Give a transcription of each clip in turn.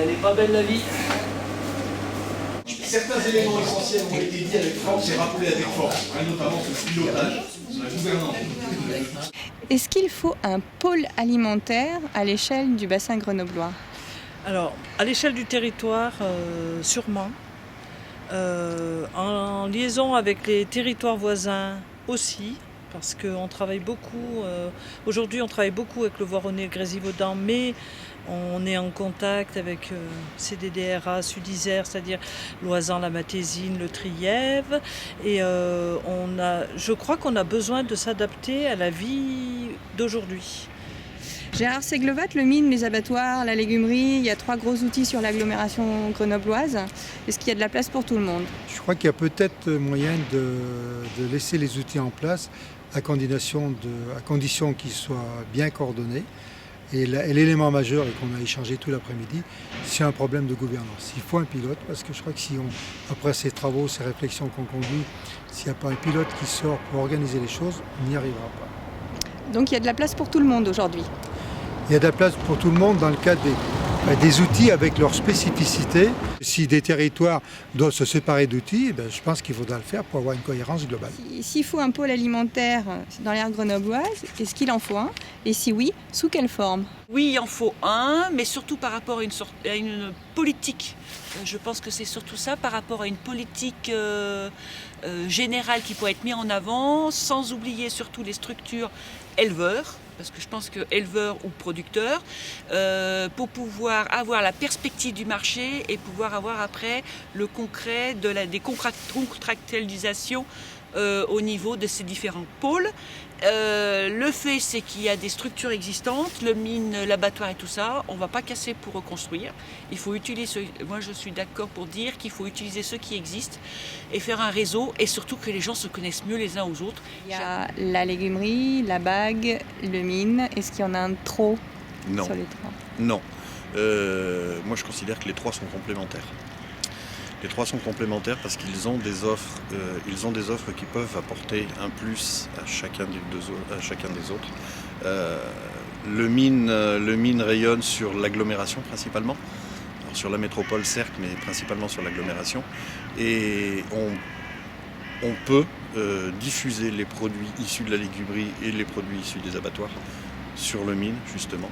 Elle n'est pas belle la vie. Certains éléments essentiels ont été dit avec force et rappelés avec force, notamment sur le pilotage, sur la gouvernance. Est-ce qu'il faut un pôle alimentaire à l'échelle du bassin grenoblois ? Alors, à l'échelle du territoire, sûrement. En liaison avec les territoires voisins aussi, parce qu'on travaille beaucoup. Aujourd'hui, on travaille beaucoup avec le Voironnais et le Grésivaudan, mais on est en contact avec CDDRA, Sud-Isère, c'est-à-dire l'Oisan, la Matésine, le Trièves. Et je crois qu'on a besoin de s'adapter à la vie d'aujourd'hui. Gérard Seglovat, le mine, les abattoirs, la légumerie, il y a 3 gros outils sur l'agglomération grenobloise. Est-ce qu'il y a de la place pour tout le monde ? Je crois qu'il y a peut-être moyen de laisser les outils en place à condition qu'ils soient bien coordonnés. Et l'élément majeur, et qu'on a échangé tout l'après-midi, c'est un problème de gouvernance. Il faut un pilote, parce que je crois que après ces travaux, ces réflexions qu'on conduit, s'il n'y a pas un pilote qui sort pour organiser les choses, on n'y arrivera pas. Donc il y a de la place pour tout le monde aujourd'hui ? Il y a de la place pour tout le monde dans le cadre des outils avec leurs spécificités. Si des territoires doivent se séparer d'outils, je pense qu'il faudra le faire pour avoir une cohérence globale. S'il faut un pôle alimentaire dans l'aire grenobloise, est-ce qu'il en faut un ? Et si oui, sous quelle forme ? Oui, il en faut un, mais surtout par rapport à une politique. Je pense que c'est surtout ça, par rapport à une politique générale qui pourrait être mise en avant, sans oublier surtout les structures éleveurs, parce que je pense que éleveurs ou producteurs, pour pouvoir avoir la perspective du marché et pouvoir avoir après le concret des contractualisations au niveau de ces différents pôles. Le fait, c'est qu'il y a des structures existantes, le mine, l'abattoir et tout ça, on ne va pas casser pour reconstruire. Il faut utiliser, moi je suis d'accord pour dire qu'il faut utiliser ceux qui existent et faire un réseau, et surtout que les gens se connaissent mieux les uns aux autres. Il y a la légumerie, la bague, le mine. Est-ce qu'il y en a un de trop sur les 3 ? Non. Moi je considère que les 3 sont complémentaires. Les 3 sont complémentaires parce qu'ils ont des offres, qui peuvent apporter un plus à chacun des autres. Le mine rayonne sur l'agglomération principalement, alors sur la métropole certes, mais principalement sur l'agglomération. Et on peut diffuser les produits issus de la légumerie et les produits issus des abattoirs sur le mine justement.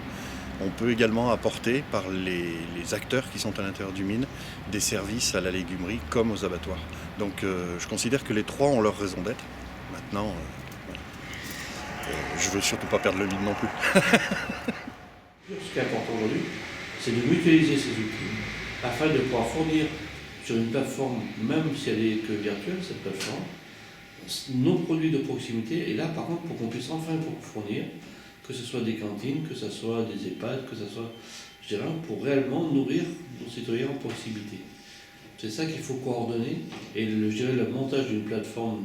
On peut également apporter par les acteurs qui sont à l'intérieur du mine des services à la légumerie comme aux abattoirs. Donc je considère que les 3 ont leur raison d'être. Maintenant, je ne veux surtout pas perdre le mine non plus. Ce qui est important aujourd'hui, c'est de mutualiser ces outils afin de pouvoir fournir sur une plateforme, même si elle est que virtuelle, cette plateforme, nos produits de proximité. Et là, par contre, pour qu'on puisse enfin fournir, que ce soit des cantines, que ce soit des EHPAD, que ce soit, je dirais, pour réellement nourrir nos citoyens en proximité. C'est ça qu'il faut coordonner, et je dirais le montage d'une plateforme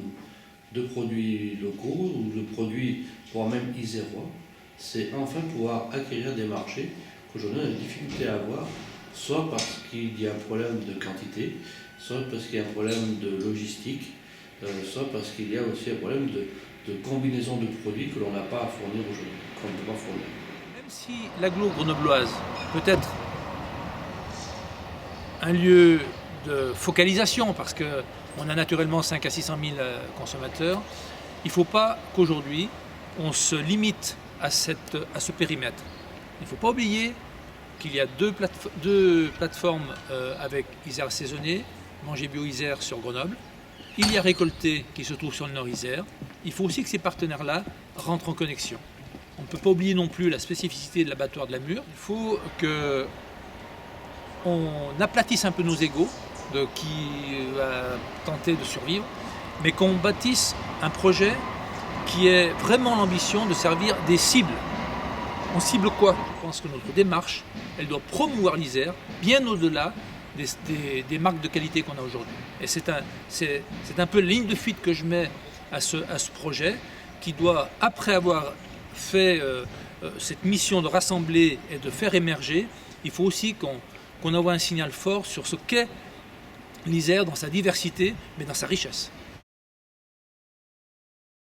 de produits locaux ou de produits, voire même isérois, c'est enfin pouvoir acquérir des marchés qu'aujourd'hui on a des difficultés à avoir, soit parce qu'il y a un problème de quantité, soit parce qu'il y a un problème de logistique, soit parce qu'il y a aussi un problème de combinaison de produits que l'on n'a pas à fournir aujourd'hui, qu'on ne peut pas fournir. Même si l'agglo grenobloise peut être un lieu de focalisation, parce qu'on a naturellement 5 à 600 000 consommateurs, il ne faut pas qu'aujourd'hui on se limite à ce périmètre. Il ne faut pas oublier qu'il y a deux plateformes avec Isère Assaisonné, Manger Bio Isère sur Grenoble. Il y a Récolté qui se trouve sur le Nord Isère. Il faut aussi que ces partenaires-là rentrent en connexion. On ne peut pas oublier non plus la spécificité de l'abattoir de la Mure. Il faut qu'on aplatisse un peu nos égos de qui va tenter de survivre, mais qu'on bâtisse un projet qui ait vraiment l'ambition de servir des cibles. On cible quoi ? Je pense que notre démarche, elle doit promouvoir l'Isère bien au-delà des marques de qualité qu'on a aujourd'hui. Et c'est un peu la ligne de fuite que je mets à ce projet, qui doit, après avoir fait cette mission de rassembler et de faire émerger, il faut aussi qu'on envoie un signal fort sur ce qu'est l'Isère dans sa diversité, mais dans sa richesse.